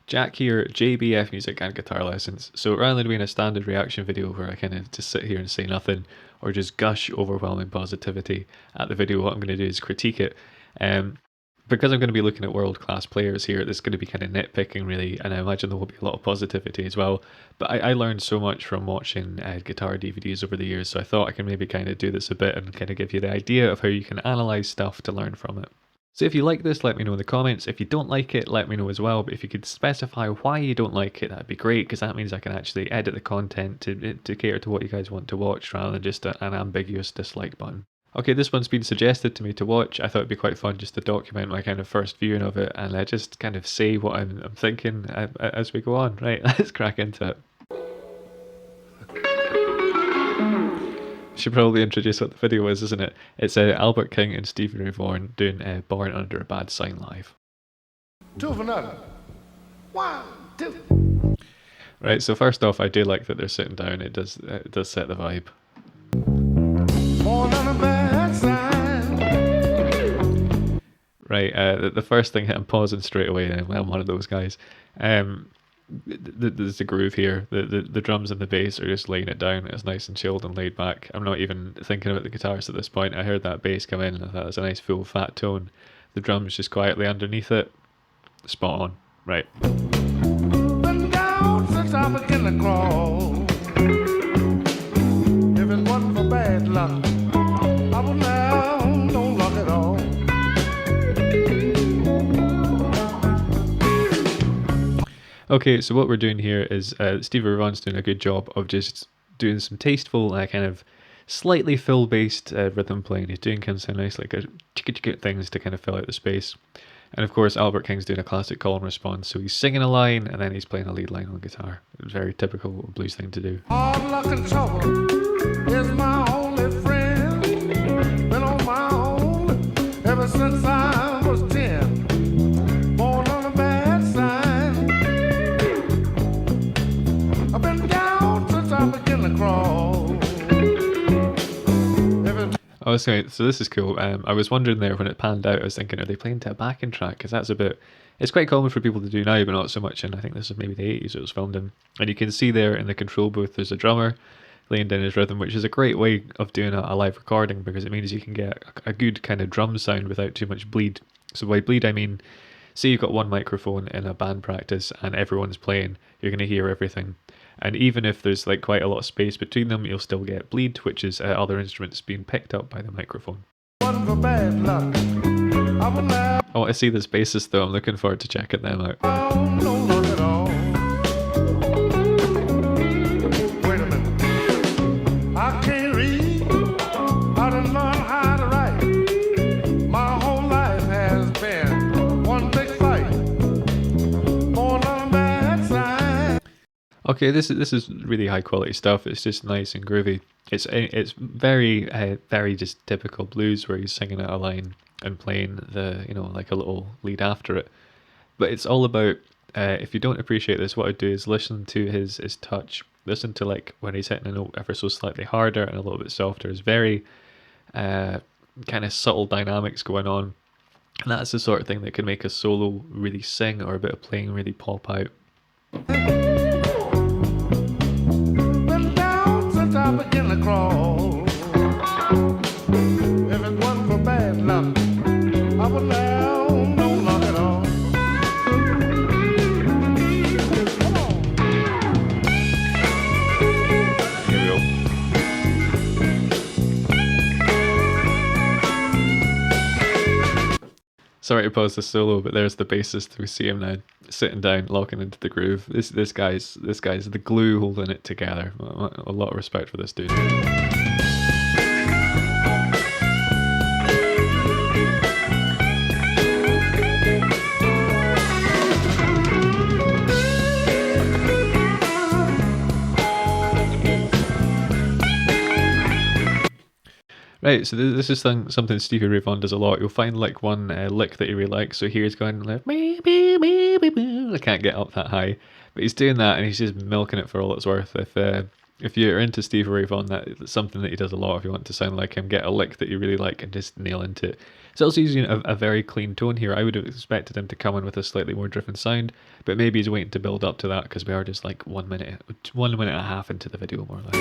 Jack here, JBF Music and Guitar Lessons. So rather than doing a standard reaction video where I kind of just sit here and say nothing or just gush overwhelming positivity at the video, what I'm going to do is critique it. Because I'm going to be looking at world-class players here, this is going to be kind of nitpicking really, and I imagine there will be a lot of positivity as well. But I learned so much from watching guitar DVDs over the years, so I thought I can maybe kind of do this a bit and kind of give you the idea of how you can analyse stuff to learn from it. So if you like this, let me know in the comments. If you don't like it, let me know as well. But if you could specify why you don't like it, that'd be great, because that means I can actually edit the content to cater to what you guys want to watch rather than just an ambiguous dislike button. Okay, this one's been suggested to me to watch. I thought it'd be quite fun just to document my kind of first viewing of it and just kind of say what I'm thinking as we go on. Right, let's crack into it. Should probably introduce what the video is, isn't it? It's Albert King and Stevie Vaughan doing Born Under a Bad Sign live. Two for nothing. 1, 2. Right, so first off, I do like that they're sitting down. It does set the vibe. Born on a bad sign. Right, the first thing, I'm pausing straight away. I'm one of those guys. There's the groove here. The drums and the bass are just laying it down. It's nice and chilled and laid back. I'm not even thinking about the guitars at this point. I heard that bass come in and I thought it was a nice full fat tone. The drums just quietly underneath it. Spot on. Right. Been down since I began to crawl. If it wasn't for bad luck, I would now no luck at all. Okay, so what we're doing here is Stevie Vaughan's doing a good job of just doing some tasteful, kind of slightly fill-based rhythm playing. He's doing kind of some nice like chicka things to kind of fill out the space. And of course, Albert King's doing a classic call and response, so he's singing a line and then he's playing a lead line on guitar. Very typical blues thing to do. Hard luck and trouble is my only friend. Been on my own ever since I was 10. Born on a bad sign. I've been down since I began to crawl. Oh, so this is cool. I was wondering there when it panned out, I was thinking, are they playing to a backing track? Because that's a bit, it's quite common for people to do now, but not so much in, I think this is maybe the 80s it was filmed in. And you can see there in the control booth, there's a drummer laying down his rhythm, which is a great way of doing a live recording because it means you can get a good kind of drum sound without too much bleed. So by bleed, I mean, say you've got one microphone in a band practice and everyone's playing, you're going to hear everything. And even if there's like quite a lot of space between them, you'll still get bleed, which is other instruments being picked up by the microphone. For bad luck, I would now Oh, I see this bassist though. I'm looking forward to checking them out. no luck at all. Wait a minute. I can't read. I done learned how to write. My whole life has been one big fight. Born on a bad sign. Okay, this is really high quality stuff. It's just nice and groovy. It's very very just typical blues where he's singing out a line and playing the like a little lead after it. But it's all about if you don't appreciate this, what I'd do is listen to his touch. Listen to like when he's hitting a note ever so slightly harder and a little bit softer. It's very kind of subtle dynamics going on, and that's the sort of thing that can make a solo really sing or a bit of playing really pop out. Been down since I began to crawl. If it wasn't for bad luck, I would now no luck at all. Come on. Here we go. Sorry to pause the solo, but there's the bassist. We see him now sitting down, locking into the groove. This guy's the glue holding it together. A lot of respect for this dude. Right, so this is something Stevie Vaughan does a lot. You'll find like one lick that he really likes. So here he's going like, I can't get up that high, but he's doing that and he's just milking it for all it's worth. If you're into Stevie Ray Vaughan, that's something that he does a lot. If you want to sound like him, get a lick that you really like and just nail into it. He's also using a very clean tone here. I would have expected him to come in with a slightly more driven sound, but maybe he's waiting to build up to that because we are just like 1 minute, 1 minute and a half into the video, more or less.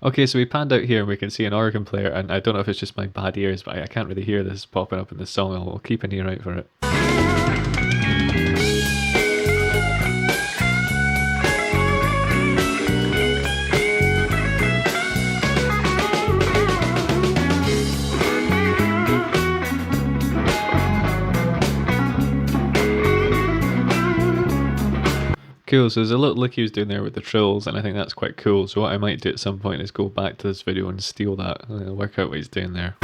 Okay, so we panned out here and we can see an organ player, and I don't know if it's just my bad ears, but I can't really hear this popping up in the song. I'll keep an ear out for it. Cool, so there's a little lick he was doing there with the trills, and I think that's quite cool. So what I might do at some point is go back to this video and steal that and work out what he's doing there.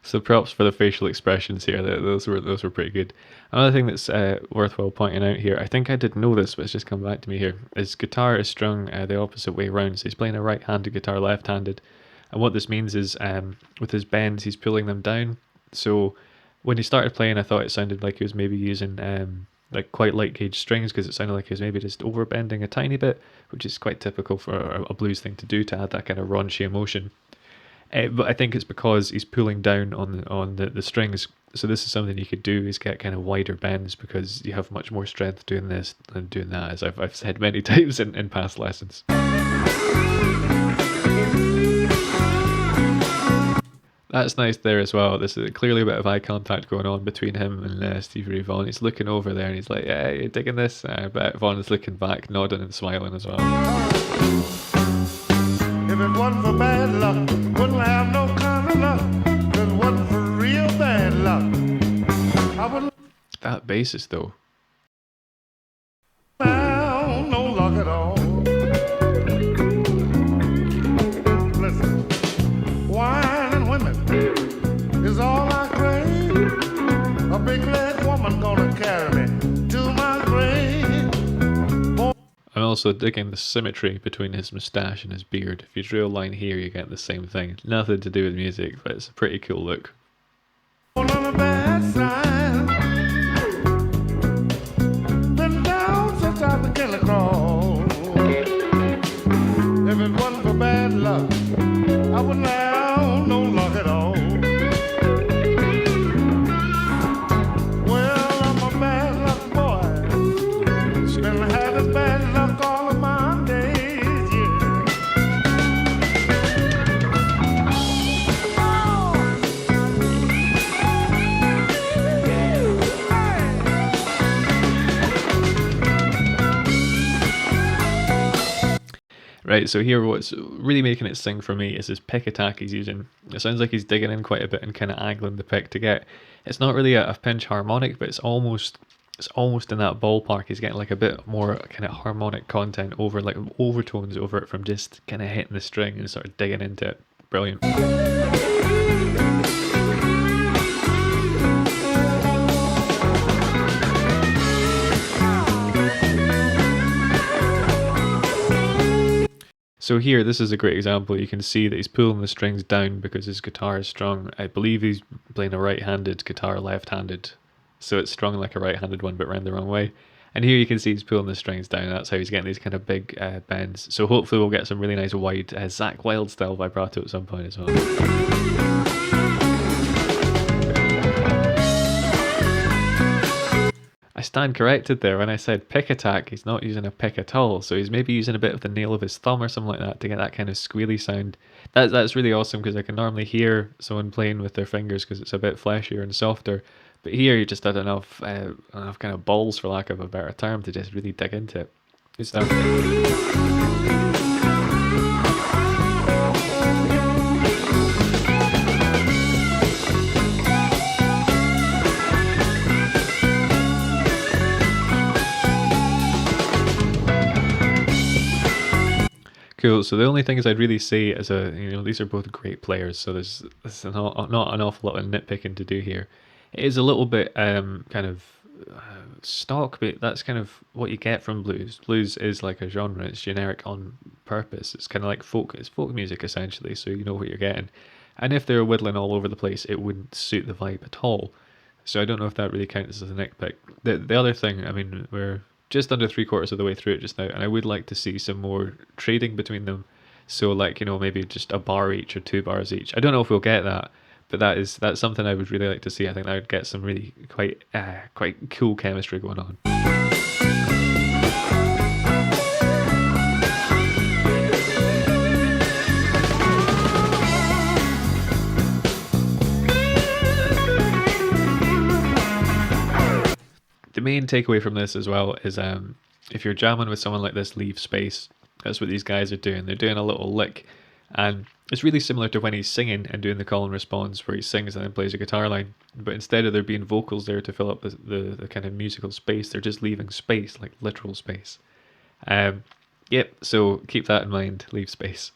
So props for the facial expressions here. Those were pretty good. Another thing that's worthwhile pointing out here, I think I did know this, but it's just come back to me here. His guitar is strung the opposite way around. So he's playing a right-handed guitar, left-handed, and what this means is with his bends, he's pulling them down. So when he started playing, I thought it sounded like he was maybe using like quite light gauge strings, because it sounded like he was maybe just overbending a tiny bit, which is quite typical for a blues thing to do, to add that kind of raunchy emotion. But I think it's because he's pulling down on the strings. So this is something you could do, is get kind of wider bends, because you have much more strength doing this than doing that, as I've said many times in past lessons. That's nice there as well. This is clearly a bit of eye contact going on between him and Stevie Ray Vaughan. He's looking over there and he's like, yeah, you're digging this? But Vaughan is looking back, nodding and smiling as well. If it wasn't for bad luck, wouldn't have no kind of luck. If it wasn't for real bad luck, I wouldn't That bassist though. have no luck at all. Listen, wine and women is all I crave. A big leg woman gonna carry me to my grave. I'm also digging the symmetry between his moustache and his beard. If you draw a line here, you get the same thing. Nothing to do with music, but it's a pretty cool look. On the bad side, been down since I began to crawl. If it wasn't for bad luck, I wouldn't have no luck at all. Well, I'm a bad luck boy. Been having bad luck all of my days, yeah. Right, so here what's really making it sing for me is his pick attack he's using. It sounds like he's digging in quite a bit and kind of angling the pick to get. It's not really a pinch harmonic, but it's almost in that ballpark. He's getting like a bit more kind of harmonic content over, like overtones over it, from just kind of hitting the string and sort of digging into it. Brilliant. So here, this is a great example. You can see that he's pulling the strings down because his guitar is strung. I believe he's playing a right-handed guitar, left-handed. So it's strung like a right-handed one, but round the wrong way. And here you can see he's pulling the strings down. That's how he's getting these kind of big bends. So hopefully we'll get some really nice wide Zakk Wylde style vibrato at some point as well. stand corrected there. When I said pick attack, he's not using a pick at all. So he's maybe using a bit of the nail of his thumb or something like that to get that kind of squealy sound. That's really awesome because I can normally hear someone playing with their fingers because it's a bit fleshier and softer. But here you just had enough kind of balls, for lack of a better term, to just really dig into it. Good stuff. Cool. So the only things I'd really say is these are both great players, so there's not an awful lot of nitpicking to do here. It is a little bit kind of stock, but that's kind of what you get from blues. Blues is like a genre; it's generic on purpose. It's kind of like folk. It's folk music essentially, so you know what you're getting. And if they're whittling all over the place, it wouldn't suit the vibe at all. So I don't know if that really counts as a nitpick. The other thing, I mean, we're just under 3/4 of the way through it just now, and I would like to see some more trading between them. So like, maybe just a bar each or 2 bars each. I don't know if we'll get that, but that's something I would really like to see. I think that would get some really quite cool chemistry going on. The main takeaway from this as well is if you're jamming with someone like this, leave space. That's what these guys are doing. They're doing a little lick, and it's really similar to when he's singing and doing the call and response, where he sings and then plays a guitar line. But instead of there being vocals there to fill up the kind of musical space, they're just leaving space, like literal space. Yep, so keep that in mind, leave space.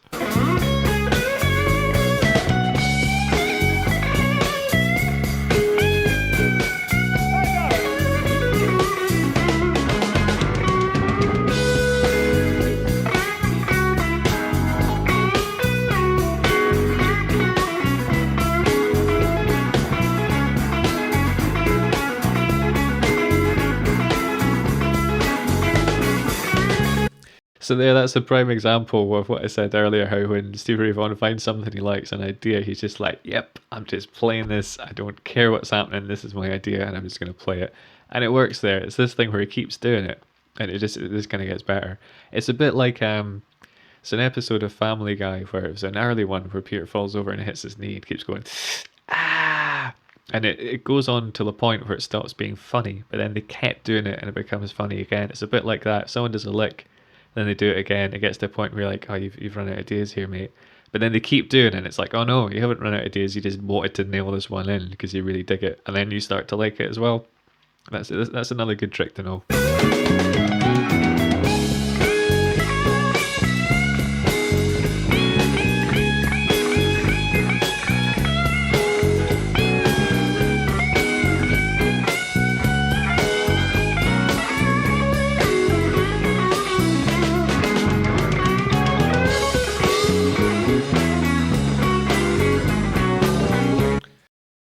So there, that's a prime example of what I said earlier, how when Stevie Vaughan finds something he likes, an idea, he's just like, yep, I'm just playing this. I don't care what's happening. This is my idea and I'm just going to play it. And it works there. It's this thing where he keeps doing it and it just kind of gets better. It's a bit like, it's an episode of Family Guy where it was an early one where Peter falls over and hits his knee and keeps going, ah! And it goes on to the point where it stops being funny, but then they kept doing it and it becomes funny again. It's a bit like that. If someone does a lick, then they do it again. It gets to a point where you're like, oh, you've run out of ideas here, mate. But then they keep doing it, and it's like, oh no, you haven't run out of ideas. You just wanted to nail this one in because you really dig it, and then you start to like it as well. That's another good trick to know.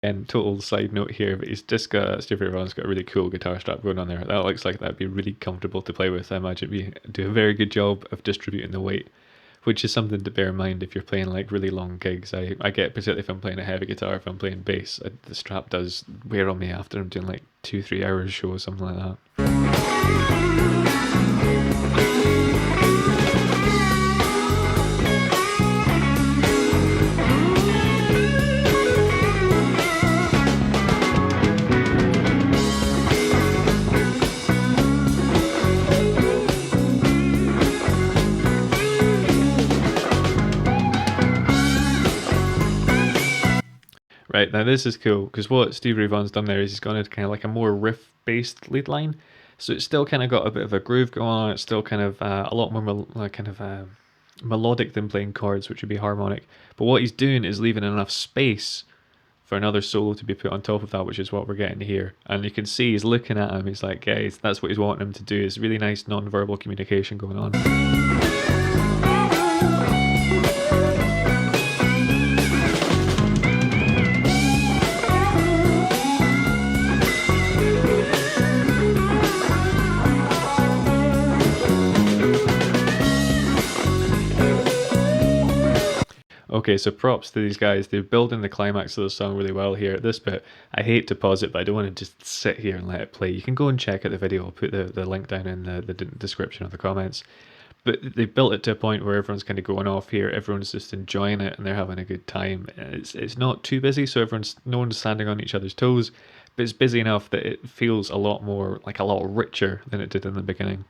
And total side note here, but Stevie Vaughan's got a really cool guitar strap going on there. That looks like that'd be really comfortable to play with. I imagine we do a very good job of distributing the weight, which is something to bear in mind if you're playing like really long gigs. I get, particularly if I'm playing a heavy guitar, if I'm playing bass, the strap does wear on me after I'm doing like 2-3 hours show or something like that. Right, now this is cool, because what Stevie Vaughan's done there is he's gone into kind of like a more riff-based lead line. So it's still kind of got a bit of a groove going on. It's still kind of a lot more melodic than playing chords, which would be harmonic. But what he's doing is leaving enough space for another solo to be put on top of that, which is what we're getting here. And you can see he's looking at him, he's like, yeah, that's what he's wanting him to do. It's really nice non-verbal communication going on. Okay, so props to these guys. They're building the climax of the song really well here at this bit. I hate to pause it, but I don't want to just sit here and let it play. You can go and check out the video. I'll put the link down in the description of the comments. But they built it to a point where everyone's kind of going off here. Everyone's just enjoying it and they're having a good time. It's not too busy, so no one's standing on each other's toes, but it's busy enough that it feels a lot more, like a lot richer than it did in the beginning.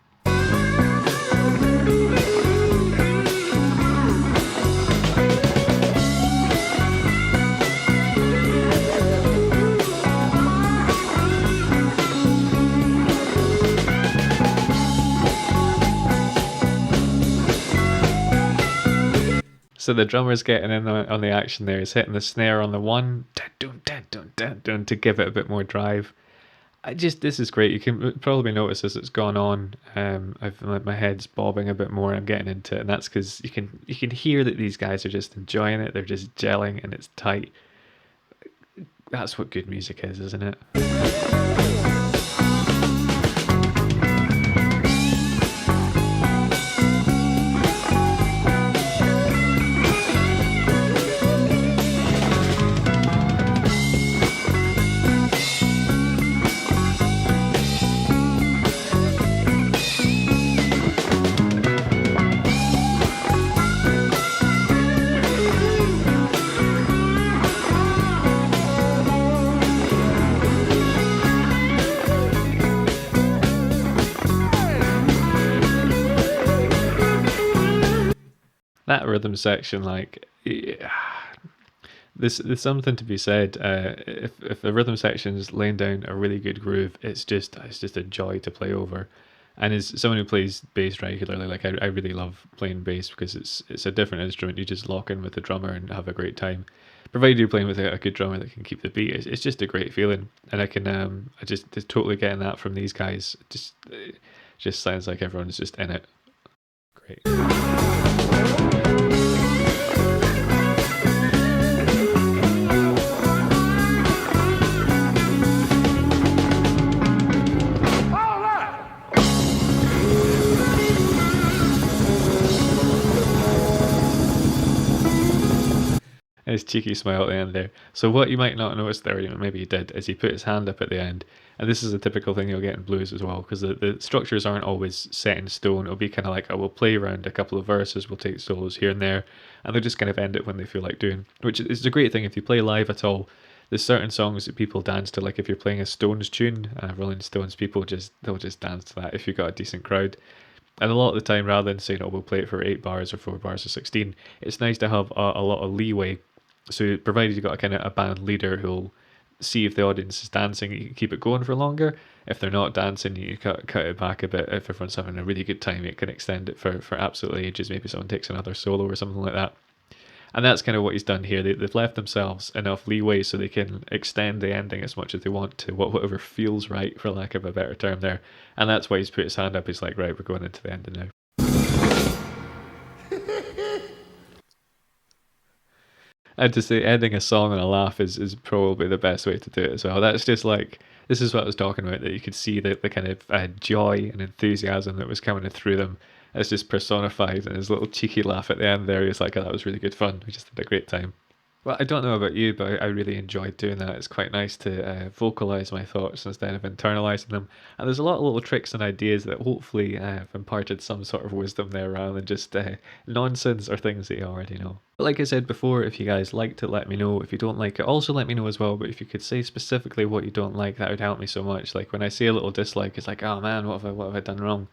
So the drummer's getting in on the action there. He's hitting the snare on the one, dun, dun, dun, dun, dun, to give it a bit more drive. This is great. You can probably notice as it's gone on, my head's bobbing a bit more. I'm getting into it, and that's because you can hear that these guys are just enjoying it. They're just gelling, and it's tight. That's what good music is, isn't it? That rhythm section, like, there's something to be said. If the rhythm section is laying down a really good groove, it's just a joy to play over. And as someone who plays bass regularly, like I really love playing bass because it's a different instrument. You just lock in with the drummer and have a great time. Provided you're playing with a good drummer that can keep the beat, it's just a great feeling. And I just totally getting that from these guys. It just sounds like everyone's just in it. Great. His cheeky smile at the end there. So what you might not notice there, maybe you did, is he put his hand up at the end. And this is a typical thing you'll get in blues as well, because the structures aren't always set in stone. It'll be kind of like, we'll play around a couple of verses, we'll take solos here and there, and they'll just kind of end it when they feel like doing, which is a great thing if you play live at all. There's certain songs that people dance to, like if you're playing a Stones tune, Rolling Stones, they'll just dance to that if you've got a decent crowd. And a lot of the time, rather than saying, we'll play it for 8 bars or 4 bars or 16, it's nice to have a lot of leeway. So provided you've got a band leader who'll see if the audience is dancing, you can keep it going for longer. If they're not dancing, you cut it back a bit. If everyone's having a really good time, you can extend it for absolutely ages. Maybe someone takes another solo or something like that. And that's kind of what he's done here. They've left themselves enough leeway so they can extend the ending as much as they want to, whatever feels right, for lack of a better term there. And that's why he's put his hand up. He's like, right, we're going into the ending now. And to say ending a song on a laugh is probably the best way to do it as well. That's just like, this is what I was talking about, that you could see the kind of joy and enthusiasm that was coming through them. It's just personified, and his little cheeky laugh at the end there, he's like, oh, that was really good fun. We just had a great time. Well, I don't know about you, but I really enjoyed doing that. It's quite nice to vocalise my thoughts instead of internalising them. And there's a lot of little tricks and ideas that hopefully have imparted some sort of wisdom there rather than just nonsense or things that you already know. But like I said before, if you guys liked it, let me know. If you don't like it, also let me know as well. But if you could say specifically what you don't like, that would help me so much. Like when I see a little dislike, it's like, oh man, what have I done wrong?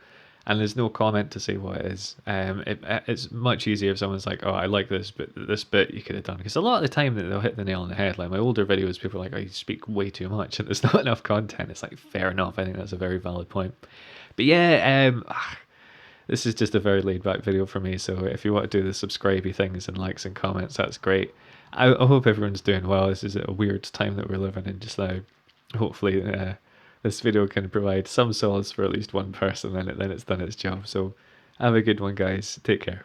And there's no comment to say what it is. It's much easier if someone's like, oh, I like this, but this bit you could have done. Because a lot of the time they'll hit the nail on the head. Like my older videos, people are like, oh, you speak way too much and there's not enough content. It's like, fair enough. I think that's a very valid point. But yeah, this is just a very laid back video for me. So if you want to do the subscribey things and likes and comments, that's great. I hope everyone's doing well. This is a weird time that we're living in just now. Hopefully, this video can provide some solace for at least one person, then it's done its job. So have a good one, guys. Take care.